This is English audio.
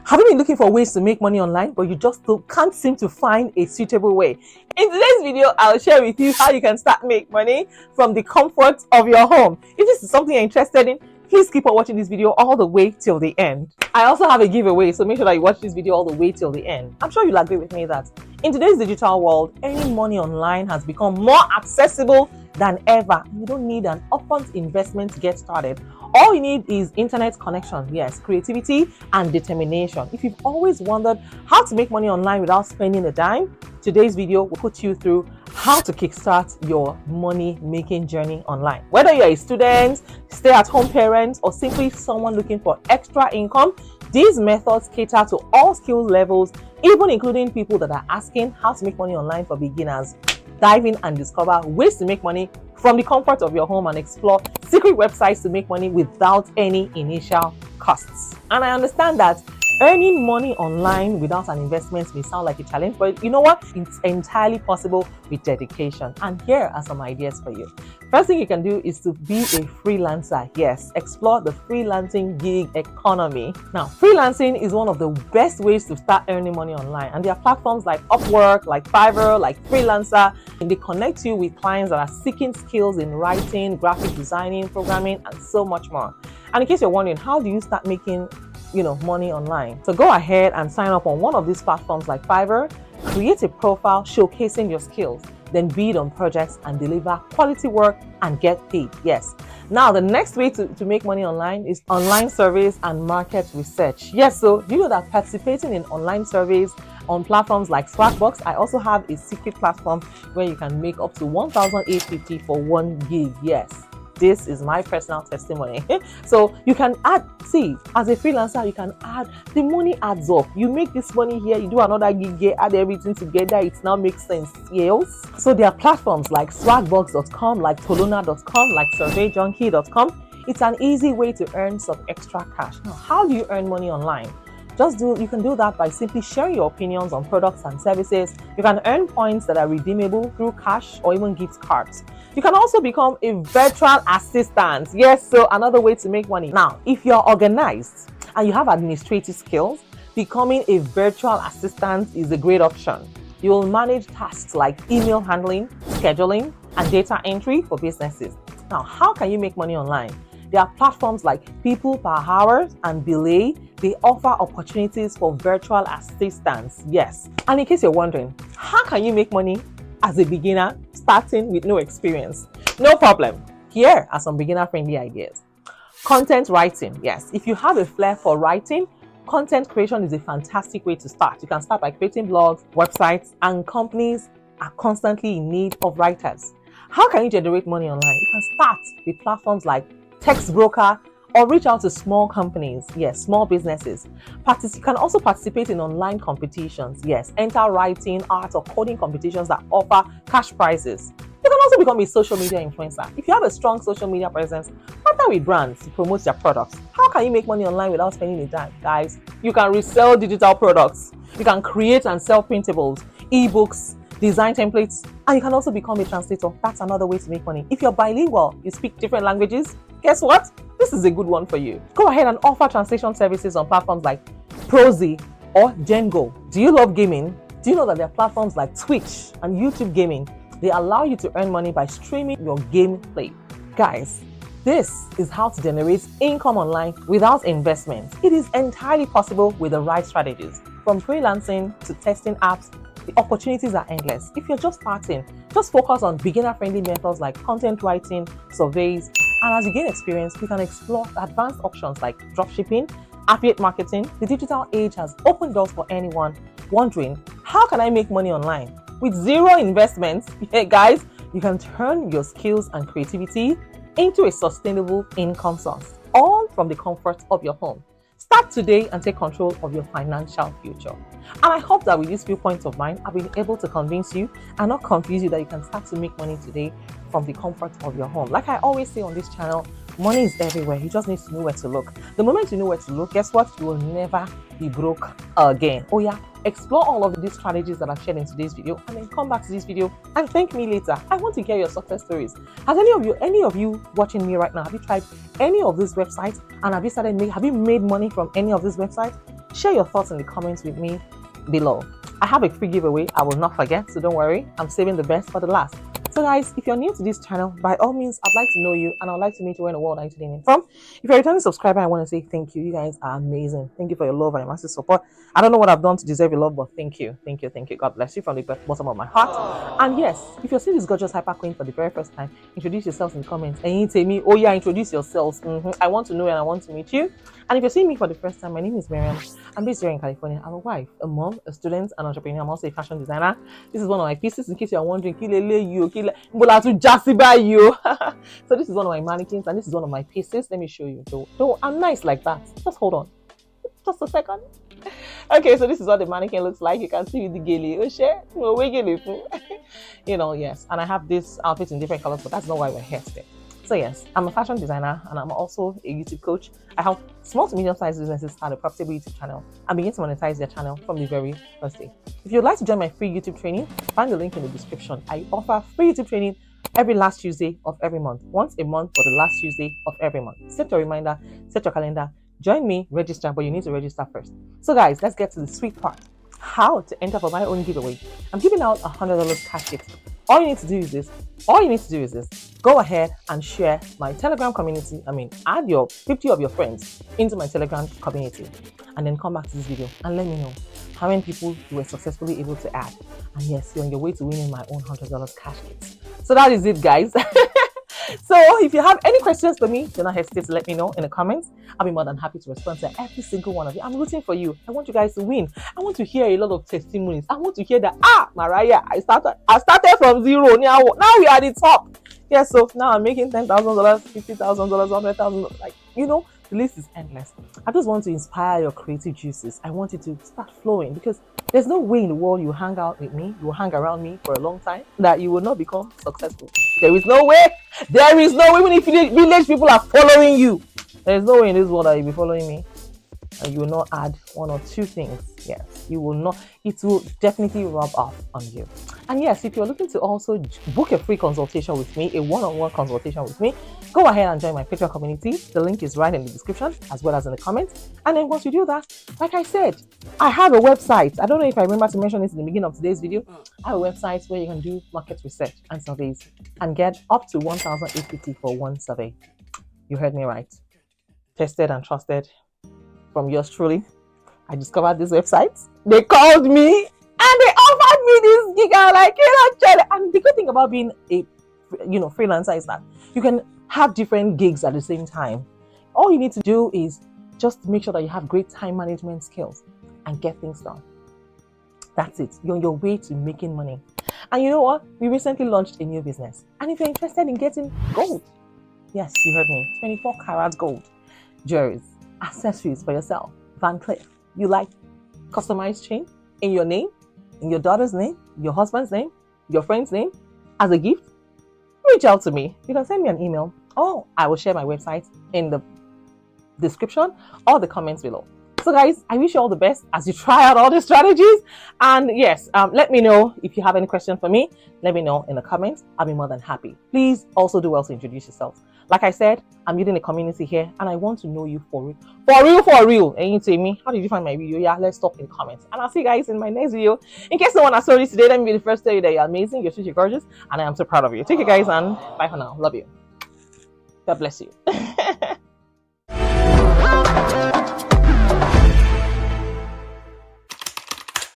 Have you been looking for ways to make money online, but you just can't seem to find a suitable way? In today's video, I'll share with you how you can start make money from the comfort of your home. If this is something you're interested in, please keep on watching this video all the way till the end. I also have a giveaway, so make sure that you watch this video all the way till the end. I'm sure you'll agree with me that in today's digital world, earning money online has become more accessible than ever. You don't need an upfront investment to get started. All you need is internet connection, yes, creativity and determination. If you've always wondered how to make money online without spending a dime, today's video will put you through how to kickstart your money-making journey online. Whether you're a student, stay-at-home parent, or simply someone looking for extra income, these methods cater to all skill levels, even including people that are asking how to make money online for beginners. Dive in and discover ways to make money from the comfort of your home and explore secret websites to make money without any initial costs. And I understand that earning money online without an investment may sound like a challenge, but you know what? It's entirely possible with dedication. And here are some ideas for you. First thing you can do is to be a freelancer. Yes, explore the freelancing gig economy. Now, freelancing is one of the best ways to start earning money online. And there are platforms like Upwork, like Fiverr, like Freelancer, and they connect you with clients that are seeking skills in writing, graphic designing, programming, and so much more. And in case you're wondering, how do you start making money online? So go ahead and sign up on one of these platforms like Fiverr, create a profile showcasing your skills, then bid on projects and deliver quality work and get paid. Yes. Now, the next way to make money online is online surveys and market research. Yes, so you know that participating in online surveys on platforms like Swagbox, I also have a secret platform where you can make up to 1,850 for 1 gig. Yes. This is my personal testimony. So you can add, as a freelancer, you can add, the money adds up. You make this money here, you do another gig here, add everything together, it now makes sense. Yes. So there are platforms like swagbox.com, like toluna.com, like surveyjunkie.com. It's an easy way to earn some extra cash. Now, how do you earn money online? You can do that by simply sharing your opinions on products and services. You can earn points that are redeemable through cash or even gift cards. You can also become a virtual assistant. Yes, so another way to make money. Now, if you're organized and you have administrative skills, becoming a virtual assistant is a great option. You will manage tasks like email handling, scheduling, and data entry for businesses. Now, how can you make money online? There are platforms like People Per Hour and Belay. They offer opportunities for virtual assistants. Yes. And in case you're wondering, how can you make money as a beginner starting with no experience? No problem. Here are some beginner-friendly ideas. Content writing. Yes. If you have a flair for writing, content creation is a fantastic way to start. You can start by creating blogs, websites, and companies are constantly in need of writers. How can you generate money online? You can start with platforms like Text Broker or reach out to small companies, yes, small businesses. You can also participate in online competitions, yes, enter writing, art, or coding competitions that offer cash prizes. You can also become a social media influencer. If you have a strong social media presence, partner with brands to promote their products. How can you make money online without spending a dime? Guys, you can resell digital products. You can create and sell printables, ebooks, design templates, and you can also become a translator. That's another way to make money. If you're bilingual, you speak different languages, guess what? This is a good one for you. Go ahead and offer translation services on platforms like Prosy or Django. Do you love gaming? Do you know that there are platforms like Twitch and YouTube Gaming? They allow you to earn money by streaming your gameplay. Guys, this is how to generate income online without investment. It is entirely possible with the right strategies. From freelancing to testing apps, the opportunities are endless. If you're just starting, just focus on beginner-friendly methods like content writing, surveys, and as you gain experience, you can explore advanced options like dropshipping, affiliate marketing. The digital age has opened doors for anyone wondering, how can I make money online? With zero investments, guys, you can turn your skills and creativity into a sustainable income source, all from the comfort of your home. Start today and take control of your financial future. And I hope that with these few points of mine, I've been able to convince you and not confuse you that you can start to make money today from the comfort of your home. Like I always say on this channel, money is everywhere. You just need to know where to look. The moment you know where to look, guess what? You will never be broke again. Oh yeah, explore all of these strategies that I've shared in today's video and then come back to this video and thank me later. I want to hear your success stories. Has any of you watching me right now, have you tried any of these websites and have you made money from any of these websites? share your thoughts in the comments with me below. I have a free giveaway, I will not forget, so don't worry, I'm saving the best for the last. So guys, if you're new to this channel, by all means, I'd like to know you and I'd like to meet you in the world I'm tuning in from. If you're a returning subscriber, I want to say thank you. You guys are amazing. Thank you for your love and your massive support. I don't know what I've done to deserve your love, but thank you. Thank you. Thank you. God bless you from the bottom of my heart. And yes, if you're seeing this gorgeous hyper queen for the very first time, introduce yourselves in the comments. And you tell me, oh yeah, introduce yourselves. I want to know and I want to meet you. And if you're seeing me for the first time, my name is Mariam. I'm based here in California. I'm a wife, a mom, a student, an entrepreneur. I'm also a fashion designer. This is one of my pieces in case you're wondering. So this is one of my mannequins and this is one of my pieces. Let me show you. Though I'm nice like that. Just hold on. Just a second. Okay, so this is what the mannequin looks like. You can see with the gele. Yes. And I have this outfit in different colors, but that's not why we're here today. So yes, I'm a fashion designer and I'm also a YouTube coach. I help small to medium-sized businesses start a profitable YouTube channel and begin to monetize their channel from the very first day. If you'd like to join my free YouTube training, find the link in the description. I offer free YouTube training every last Tuesday of every month, once a month for the last Tuesday of every month. Set your reminder, set your calendar, join me, register, but you need to register first. So guys, let's get to the sweet part. How to enter for my own giveaway. I'm giving out $100 cash gift. All you need to do is this. Go ahead and share my Telegram community. Add your 50 of your friends into my Telegram community. And then come back to this video and let me know how many people you were successfully able to add. And yes, you're on your way to winning my own $100 cash gift. So that is it, guys. So if you have any questions for me, do not hesitate to let me know in the comments. I'll be more than happy to respond to every single one of you. I'm rooting for you. I want you guys to win. I want to hear a lot of testimonies. I want to hear that, Mariah, I started from zero. Now we are at the top. Yeah, so now I'm making $10,000, $50,000, $100,000. Like, the list is endless. I just want to inspire your creative juices. I want it to start flowing because there's no way in the world you hang out with me, you hang around me for a long time, that you will not become successful. There is no way. There is no way. Even if village people are following you, there is no way in this world that you'll be following me and you will not add one or two things. Yes, you will not. It will definitely rub off on you. And yes, if you're looking to also book a free consultation with me, a one-on-one consultation with me, go ahead and join my Patreon community. The link is right in the description as well as in the comments. And then once you do that, like I said, I have a website. I don't know if I remember to mention this in the beginning of today's video. I have a website where you can do market research and surveys and get up to 1,850 for one survey. You heard me right. Tested and trusted from yours truly. I discovered this website. They called me and they offered me this gig. I'm like, and the good thing about being a freelancer is that you can have different gigs at the same time. All you need to do is just make sure that you have great time management skills and get things done. That's it. You're on your way to making money. And you know what? We recently launched a new business. And if you're interested in getting gold, yes, you heard me, 24 karat gold jewelries, accessories for yourself, Van Cleef. You like customized chain in your name, in your daughter's name, your husband's name, your friend's name, as a gift? Reach out to me. You can send me an email or I will share my website in the description or the comments below. So guys, I wish you all the best as you try out all the strategies. And yes, let me know if you have any question for me. Let me know in the comments. I'll be more than happy. Please also do well to introduce yourself. Like I said, I'm building a community here and I want to know you for real. For real. And you tell me, how did you find my video? Yeah, let's talk in the comments. And I'll see you guys in my next video. In case no one has saw this today, let me be the first to tell you that you're amazing, you're sweet, you're gorgeous, and I am so proud of you. Take care guys and bye for now. Love you. God bless you.